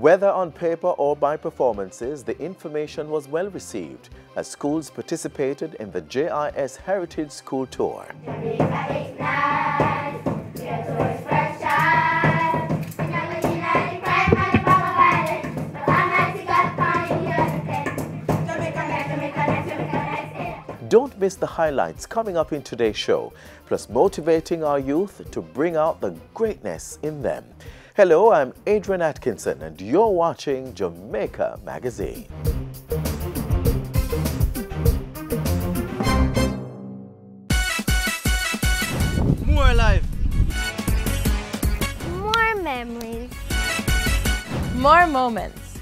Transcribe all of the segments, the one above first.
Whether on paper or by performances, the information was well received as schools participated in the JIS Heritage School Tour. Don't miss the highlights coming up in today's show, plus motivating our youth to bring out the greatness in them. Hello, I'm Adrian Atkinson, and you're watching Jamaica Magazine. More life. More memories. More moments.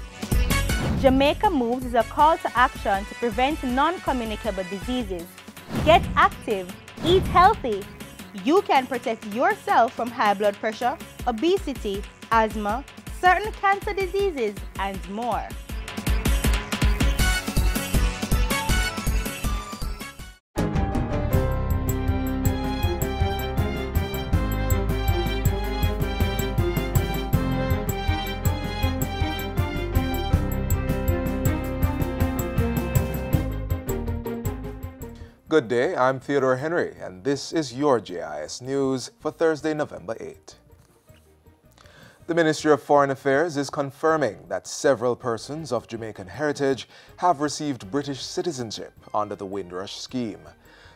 Jamaica Moves is a call to action to prevent non-communicable diseases. Get active, eat healthy. You can protect yourself from high blood pressure, obesity, asthma, certain cancer diseases, and more. Good day, I'm Theodore Henry, and this is your JIS News for Thursday, November 8. The Ministry of Foreign Affairs is confirming that several persons of Jamaican heritage have received British citizenship under the Windrow Scheme.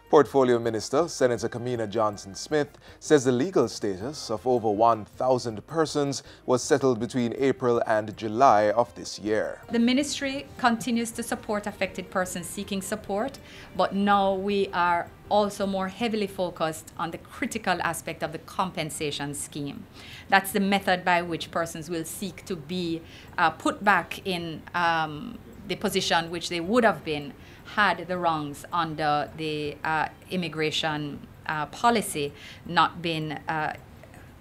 Portfolio Minister Senator Kamina Johnson-Smith says the legal status of over 1,000 persons was settled between April and July of this year. The ministry continues to support affected persons seeking support, but now we are also more heavily focused on the critical aspect of the compensation scheme. That's the method by which persons will seek to be put back in the position which they would have been had the wrongs under the immigration policy not been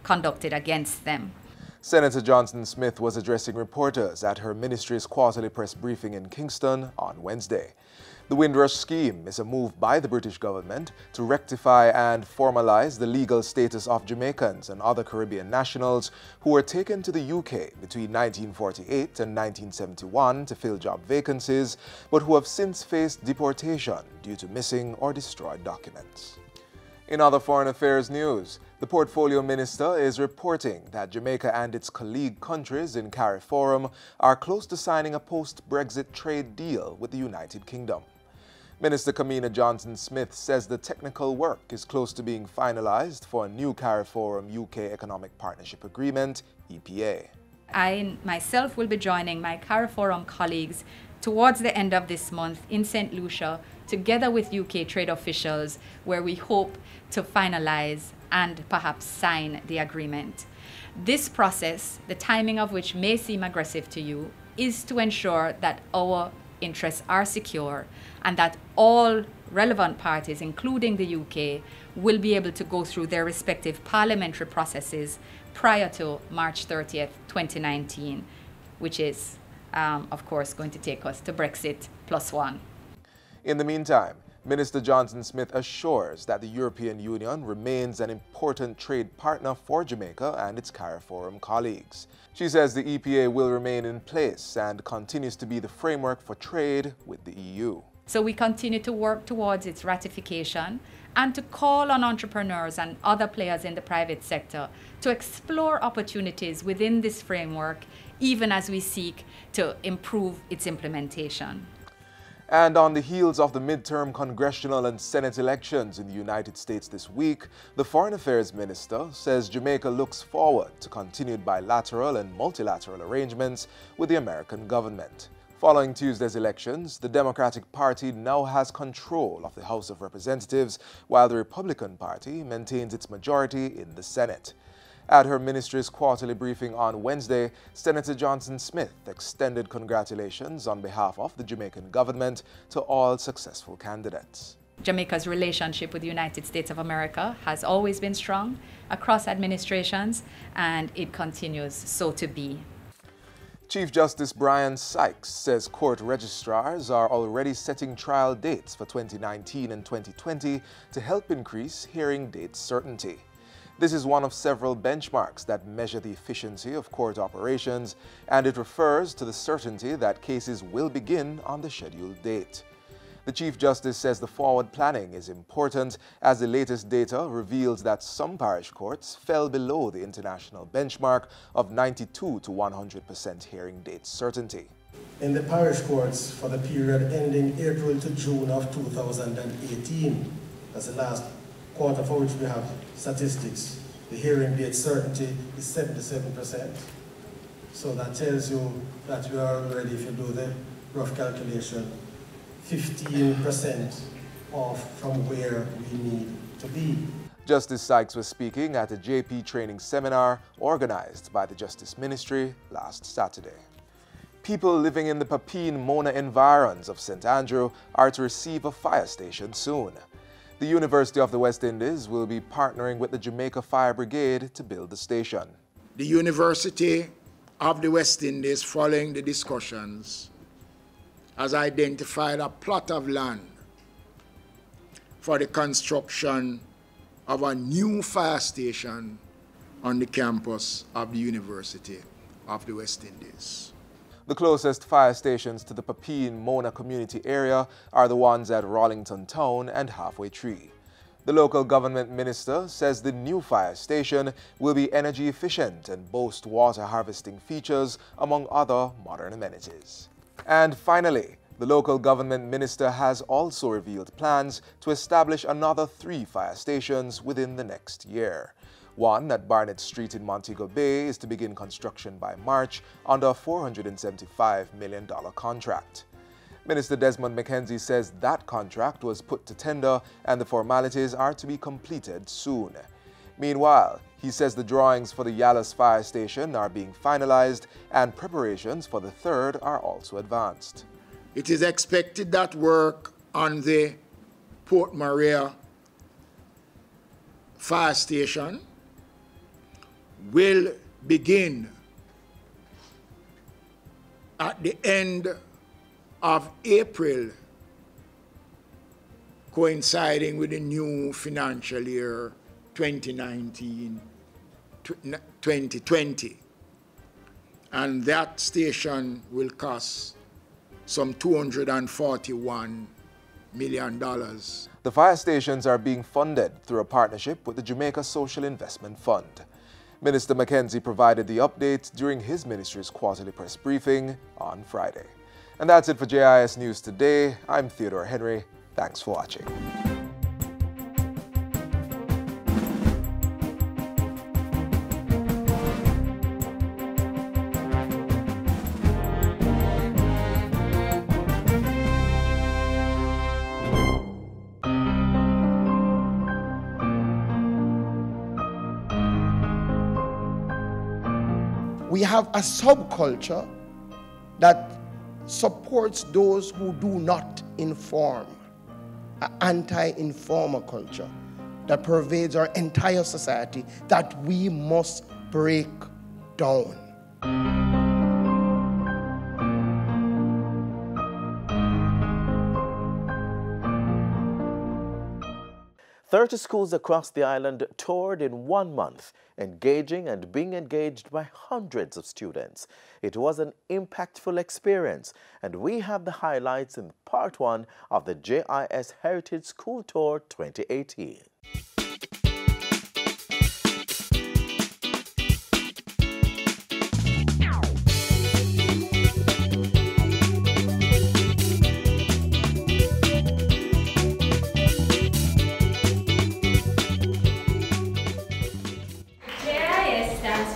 conducted against them. Senator Johnson-Smith was addressing reporters at her ministry's quarterly press briefing in Kingston on Wednesday. The Windrow Scheme is a move by the British government to rectify and formalize the legal status of Jamaicans and other Caribbean nationals who were taken to the UK between 1948 and 1971 to fill job vacancies, but who have since faced deportation due to missing or destroyed documents. In other foreign affairs news, the Portfolio Minister is reporting that Jamaica and its colleague countries in CARIFORUM are close to signing a post-Brexit trade deal with the United Kingdom. Minister Kamina Johnson-Smith says the technical work is close to being finalized for a new CARIFORUM UK Economic Partnership Agreement, EPA. I myself will be joining my CARIFORUM colleagues towards the end of this month in St. Lucia, together with UK trade officials, where we hope to finalize and perhaps sign the agreement. This process, the timing of which may seem aggressive to you, is to ensure that our interests are secure and that all relevant parties, including the UK, will be able to go through their respective parliamentary processes prior to March 30th, 2019, which is, of course, going to take us to Brexit +1. In the meantime, Minister Johnson-Smith assures that the European Union remains an important trade partner for Jamaica and its CARIFORUM colleagues. She says the EPA will remain in place and continues to be the framework for trade with the EU. So we continue to work towards its ratification and to call on entrepreneurs and other players in the private sector to explore opportunities within this framework, even as we seek to improve its implementation. And on the heels of the midterm congressional and Senate elections in the United States this week, the Foreign Affairs Minister says Jamaica looks forward to continued bilateral and multilateral arrangements with the American government. Following Tuesday's elections, the Democratic Party now has control of the House of Representatives, while the Republican Party maintains its majority in the Senate. At her ministry's quarterly briefing on Wednesday, Senator Johnson-Smith extended congratulations on behalf of the Jamaican government to all successful candidates. Jamaica's relationship with the United States of America has always been strong across administrations, and it continues so to be. Chief Justice Brian Sykes says court registrars are already setting trial dates for 2019 and 2020 to help increase hearing date certainty. This is one of several benchmarks that measure the efficiency of court operations, and it refers to the certainty that cases will begin on the scheduled date. The Chief Justice says the forward planning is important as the latest data reveals that some parish courts fell below the international benchmark of 92 to 100% hearing date certainty. In the parish courts for the period ending April to June of 2018, that's the last quarter for which we have statistics, the hearing date certainty is 77%. So that tells you that we are already, if you do the rough calculation, 15% off from where we need to be. Justice Sykes was speaking at a JP training seminar organized by the Justice Ministry last Saturday. People living in the Papine-Mona environs of St. Andrew are to receive a fire station soon. The University of the West Indies will be partnering with the Jamaica Fire Brigade to build the station. The University of the West Indies, following the discussions, has identified a plot of land for the construction of a new fire station on the campus of the University of the West Indies. The closest fire stations to the Papine-Mona community area are the ones at Rollington Town and Halfway Tree. The local government minister says the new fire station will be energy efficient and boast water harvesting features, among other modern amenities. And finally, the local government minister has also revealed plans to establish another 3 fire stations within the next year. One at Barnett Street in Montego Bay is to begin construction by March under a $475 million contract. Minister Desmond McKenzie says that contract was put to tender and the formalities are to be completed soon. Meanwhile, he says the drawings for the Yallas Fire Station are being finalized and preparations for the third are also advanced. It is expected that work on the Port Maria Fire Station will begin at the end of April, coinciding with the new financial year 2019-2020. And that station will cost some $241 million. The fire stations are being funded through a partnership with the Jamaica Social Investment Fund. Minister McKenzie provided the update during his ministry's quarterly press briefing on Friday. And that's it for JIS News Today. I'm Theodore Henry. Thanks for watching. We have a subculture that supports those who do not inform, an anti-informer culture that pervades our entire society that we must break down. 30 schools across the island toured in 1 month, engaging and being engaged by hundreds of students. It was an impactful experience, and we have the highlights in part 1 of the JIS Heritage School Tour 2018.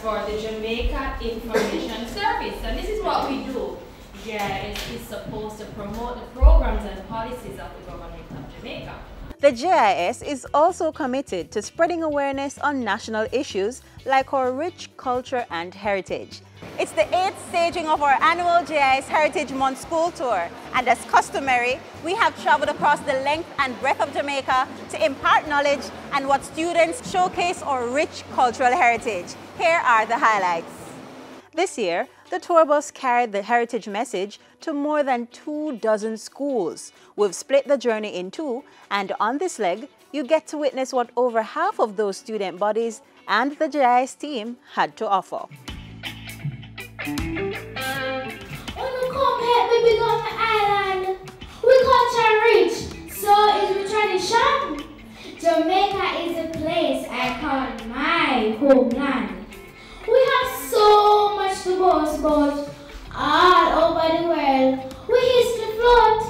For the Jamaica Information Service, and this is what we do. JIS is supposed to promote the programs and policies of the government of Jamaica. The JIS is also committed to spreading awareness on national issues like our rich culture and heritage. It's the 8th staging of our annual JIS Heritage Month School Tour, and as customary, we have traveled across the length and breadth of Jamaica to impart knowledge and what students showcase our rich cultural heritage. Here are the highlights. This year, The tour bus carried the heritage message to more than 24 schools. We've split the journey in two, and on this leg, you get to witness what over half of those student bodies and the GIS team had to offer. When we come here, we become an island. We culture rich, so is the tradition. Jamaica is a place I call my homeland. We have so much to boast about all over the world. We history float.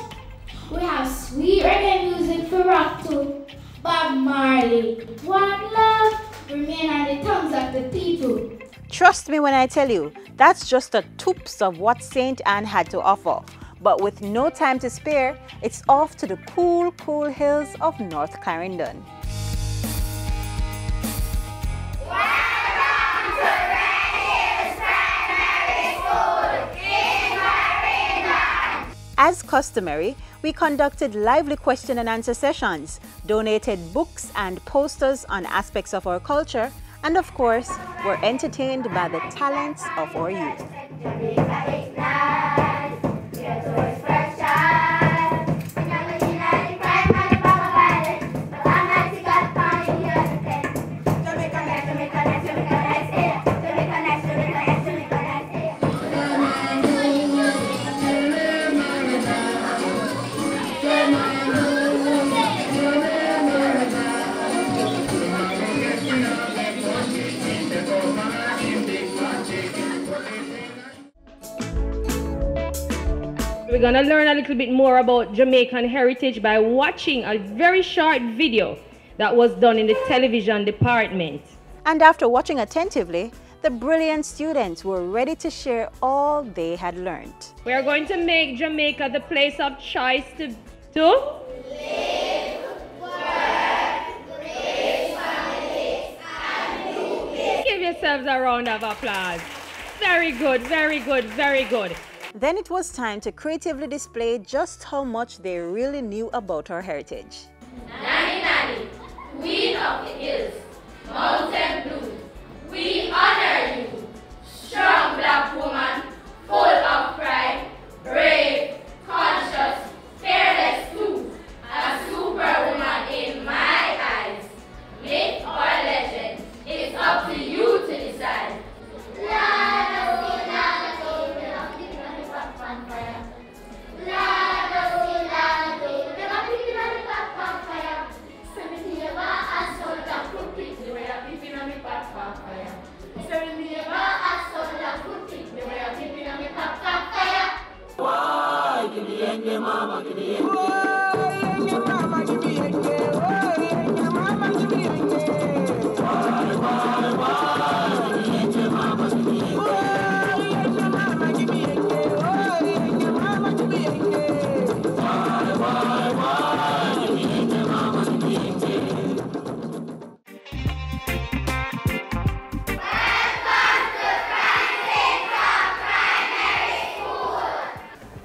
We have sweet reggae music for rock too. Bob Marley, one love, remain on the tongues of the people. Trust me when I tell you, that's just a toops of what St. Anne had to offer. But with no time to spare, it's off to the cool, cool hills of North Clarendon. As customary, we conducted lively question and answer sessions, donated books and posters on aspects of our culture, and of course, were entertained by the talents of our youth. We're going to learn a little bit more about Jamaican heritage by watching a very short video that was done in the television department. And after watching attentively, the brilliant students were ready to share all they had learned. We are going to make Jamaica the place of choice to live, work, raise families, and do business. Give yourselves a round of applause. Very good, very good, very good. Then it was time to creatively display just how much they really knew about our heritage. Nanny, Nanny, queen of the hills, mountain blue, we honor you. Strong black woman, full of pride, brave, conscious, fearless too, a superwoman in my eyes. Myth or legend, it's up to you to decide.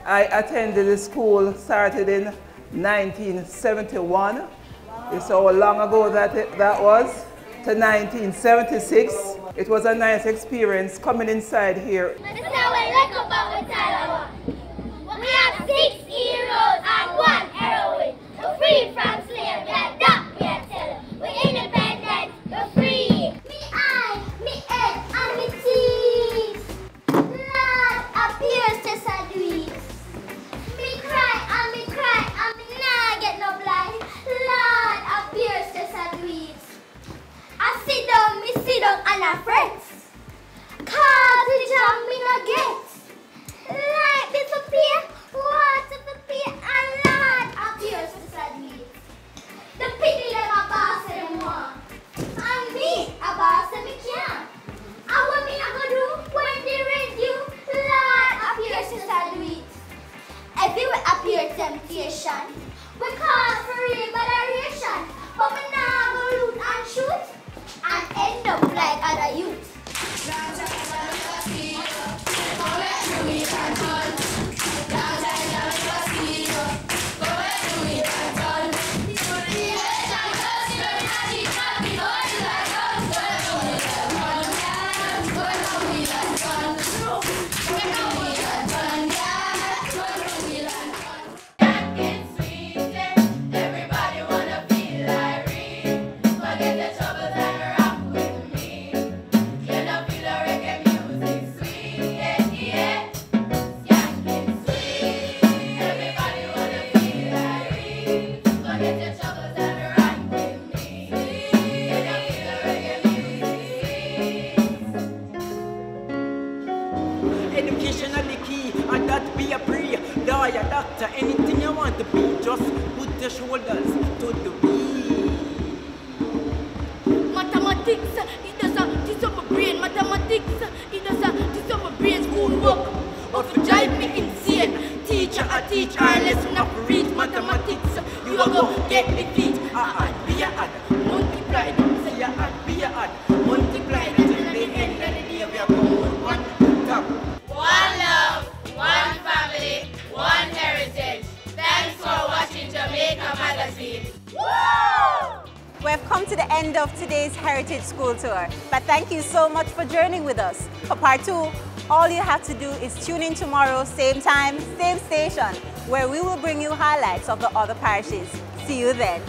I attended the school, started in 1971. It's how long ago that was, to 1976. It was a nice experience coming inside here. We have 6 heroes and 1 heroine. We're free from slavery, and that we are telling. We're independent, we're free. Me eye, me head, and me teeth. Blood appears to seduce. Me cry, and me nah get no blind. Blood appears to seduce. I sit down, and I fret. Cause the job me not get. Light disappear, water disappear, and Lord appears to seduce. The people them a boss them want, and me a boss them me can't. And what me a go do when they raid you? Lord appears to seduce. Everywhere appear temptation. We call for liberation, but me nah go loot and shoot and end up like other youth. mathematics. It does this up my brain, mathematics. It does this up my brain, schoolwork. But for drive me insane. Teacher, I teach our lesson of read mathematics. You are going to get defeat. Add, be a add. Multiply them, say a add, be a add. Multiply them till the end of the day. We are going one top. One love, one family, one heritage. Thanks for watching Jamaica Magazine. Woo! We've come to the end of today's Heritage School Tour, but thank you so much for journeying with us. For part 2, all you have to do is tune in tomorrow, same time, same station, where we will bring you highlights of the other parishes. See you then.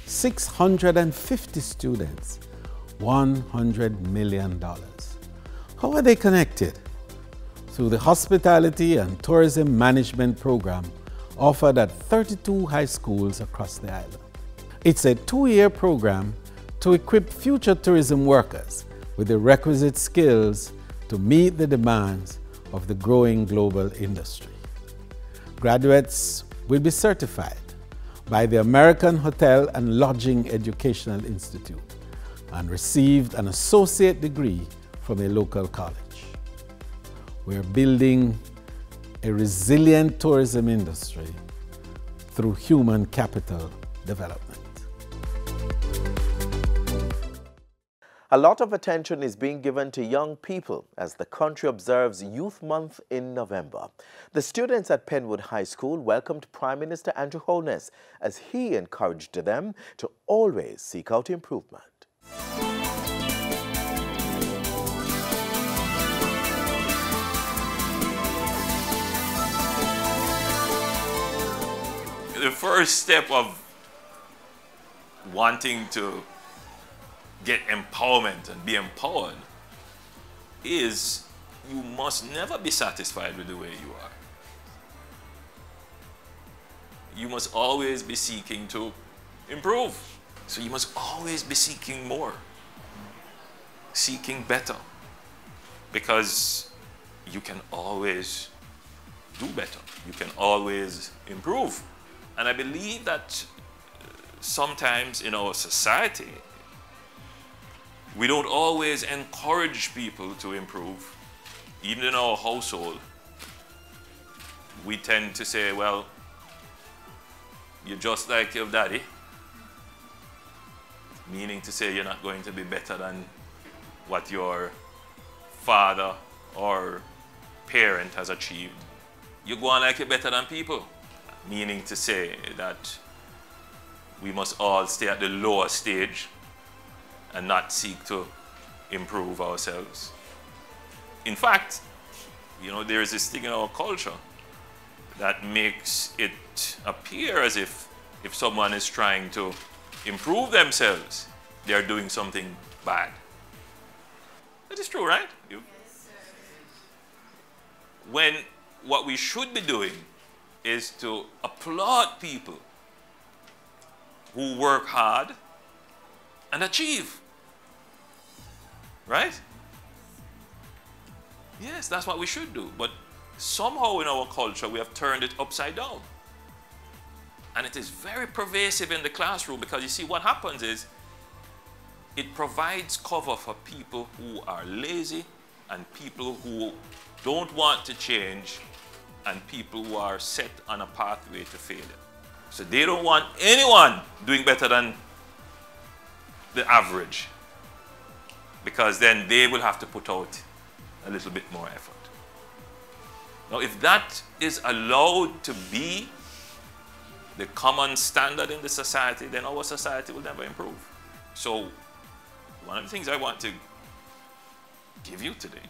$650 students, $100 million. How are they connected? Through the Hospitality and Tourism Management Program offered at 32 high schools across the island. It's a 2-year program to equip future tourism workers with the requisite skills to meet the demands of the growing global industry. Graduates will be certified by the American Hotel and Lodging Educational Institute and received an associate degree from a local college. We're building a resilient tourism industry through human capital development. A lot of attention is being given to young people as the country observes Youth Month in November. The students at Caenwood High School welcomed Prime Minister Andrew Holness as he encouraged them to always seek out improvement. The first step of wanting to get empowerment and be empowered is you must never be satisfied with the way you are. You must always be seeking to improve. So you must always be seeking more, seeking better, because you can always do better. You can always improve. And I believe that sometimes in our society, we don't always encourage people to improve. Even in our household, we tend to say, well, you're just like your daddy, meaning to say you're not going to be better than what your father or parent has achieved. You go on like you're better than people, meaning to say that we must all stay at the lower stage and not seek to improve ourselves. In fact, you know, there is this thing in our culture that makes it appear as if someone is trying to improve themselves, they are doing something bad. That is true, right? When what we should be doing is to applaud people who work hard and achieve. Right? Yes, that's what we should do. But somehow in our culture, we have turned it upside down. And it is very pervasive in the classroom because you see what happens is it provides cover for people who are lazy and people who don't want to change and people who are set on a pathway to failure. So they don't want anyone doing better than the average because then they will have to put out a little bit more effort. Now, if that is allowed to be the common standard in the society, then our society will never improve. So, one of the things I want to give you today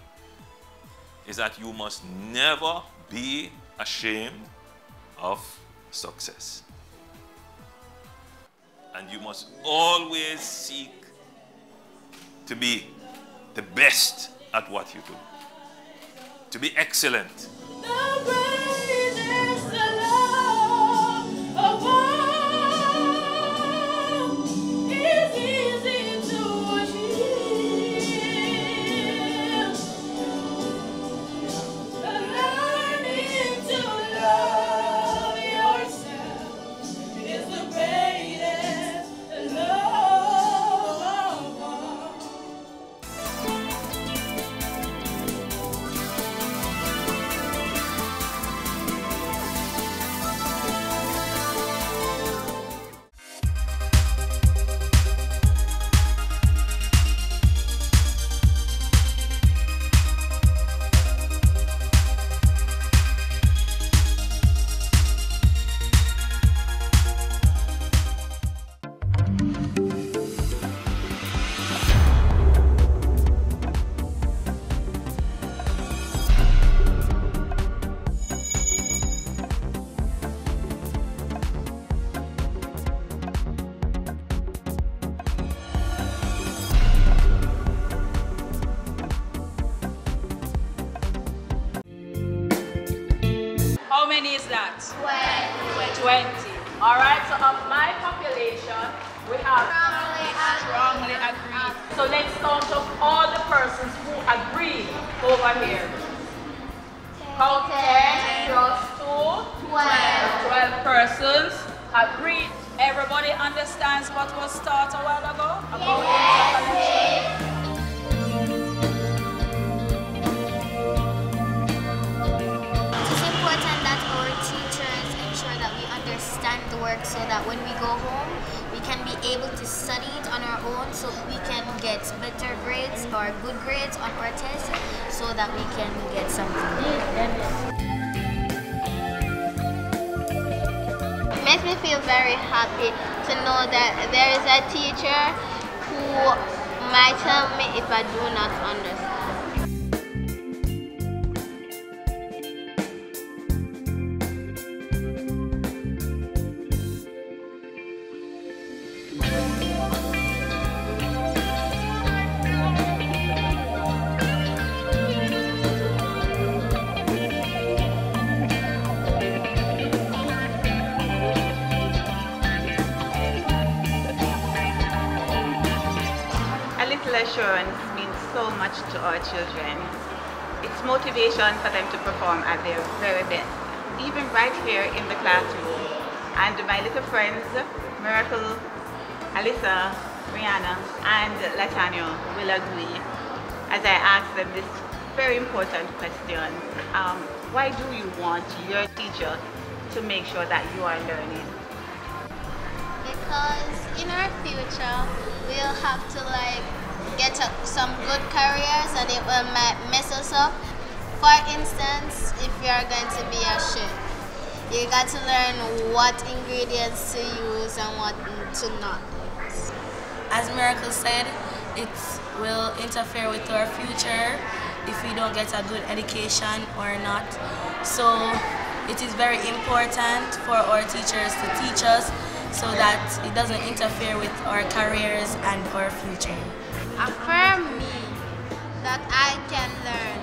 is that you must never be ashamed of success. And you must always seek to be the best at what you do, to be excellent. How many is that? 20. All right, so of my population, we have strongly agree. So let's count up all the persons who agree over here. Count 10 plus 2, 12 persons agree. Everybody understands what was taught a while ago about interconnection? Understand the work so that when we go home we can be able to study it on our own so we can get better grades or good grades on our tests so that we can get something. It makes me feel very happy to know that there is a teacher who might tell me if I do not understand. Assurance means so much to our children. It's motivation for them to perform at their very best, even right here in the classroom. And my little friends, Miracle, Alyssa, Rihanna, and Latanya will agree as I ask them this very important question. Why do you want your teacher to make sure that you are learning? Because in our future, we'll have to get some good careers and it will mess us up. For instance, if you are going to be a chef, you got to learn what ingredients to use and what to not use. As Miracle said, it will interfere with our future if we don't get a good education or not. So it is very important for our teachers to teach us so that it doesn't interfere with our careers and our future. Affirm me that I can learn.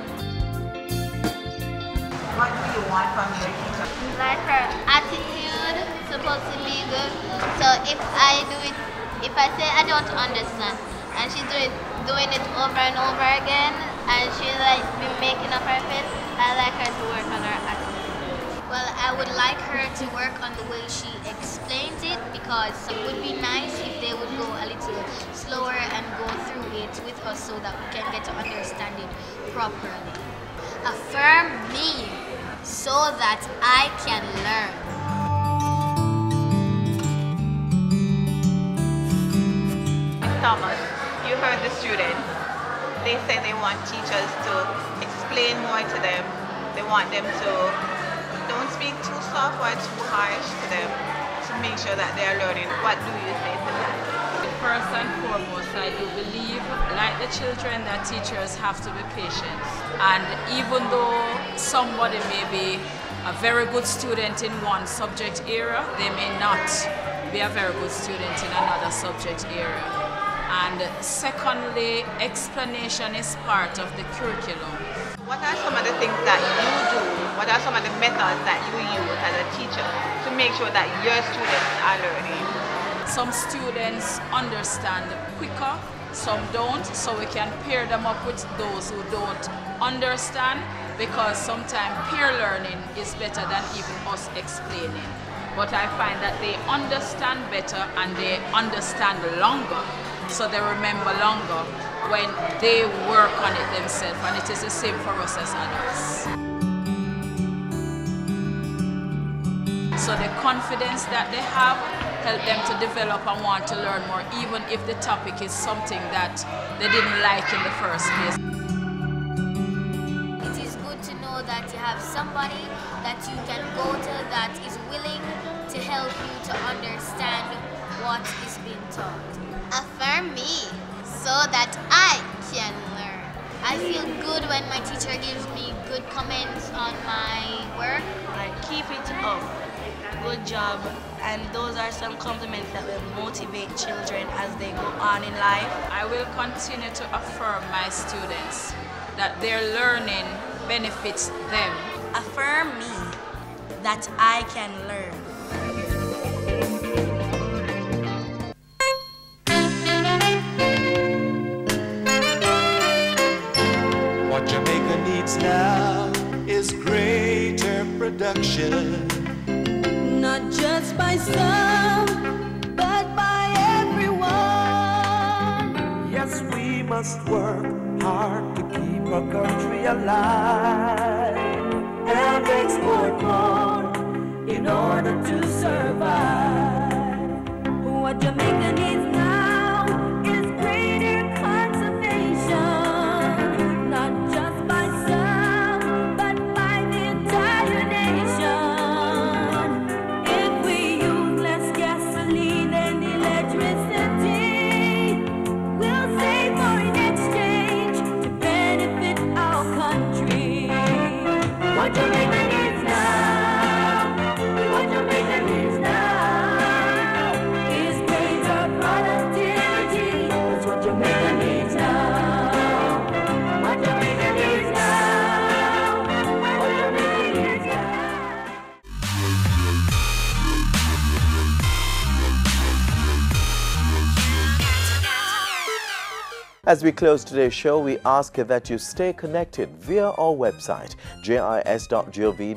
What do you want from your teacher? Like her attitude supposed to be good. So if I say I don't understand and she's doing it over and over again and she's be making up her face, I like her to work on her attitude. Well, I would like her to work on the way she expresses because it would be nice if they would go a little slower and go through it with us so that we can get to understand it properly. Affirm me so that I can learn. Thomas, you heard the students. They say they want teachers to explain more to them. They want them to don't speak too soft or too harsh to them to make sure that they are learning. What do you say to that? First and foremost, I do believe, like the children, that teachers have to be patient. And even though somebody may be a very good student in one subject area, they may not be a very good student in another subject area. And secondly, explanation is part of the curriculum. What are some of the things that you do? What are some of the methods that you use as a teacher to make sure that your students are learning? Some students understand quicker, some don't, so we can pair them up with those who don't understand, because sometimes peer learning is better than even us explaining. But I find that they understand better and they understand longer, so they remember longer when they work on it themselves, and it is the same for us as adults. So the confidence that they have help them to develop and want to learn more, even if the topic is something that they didn't like in the first place. It is good to know that you have somebody that you can go to that is willing to help you to understand what is being taught. Affirm me so that I can learn. I feel good when my teacher gives me good comments on my work. Like, keep it up. Good job. And those are some compliments that will motivate children as they go on in life. I will continue to affirm my students that their learning benefits them. Affirm me that I can learn. What Jamaica needs now is greater production. Not just by some, but by everyone. Yes, we must work hard to keep our country alive and export more in order to survive. What Jamaica needs now is greater conservation. Not just by some, but by the entire nation. What Jamaica needs now, what Jamaica needs now is greater productivity. That's what Jamaica needs now. What Jamaica needs now, what Jamaica needs now. As we close today's show, we ask that you stay connected via our website, jis.gov.jm.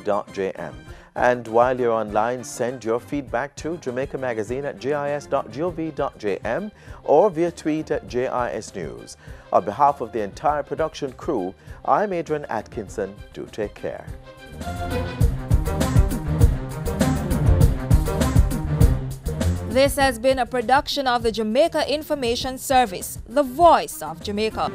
And while you're online, send your feedback to Jamaica Magazine at jis.gov.jm or via tweet at JIS News. On behalf of the entire production crew, I'm Adrian Atkinson. Do take care. This has been a production of the Jamaica Information Service, the voice of Jamaica.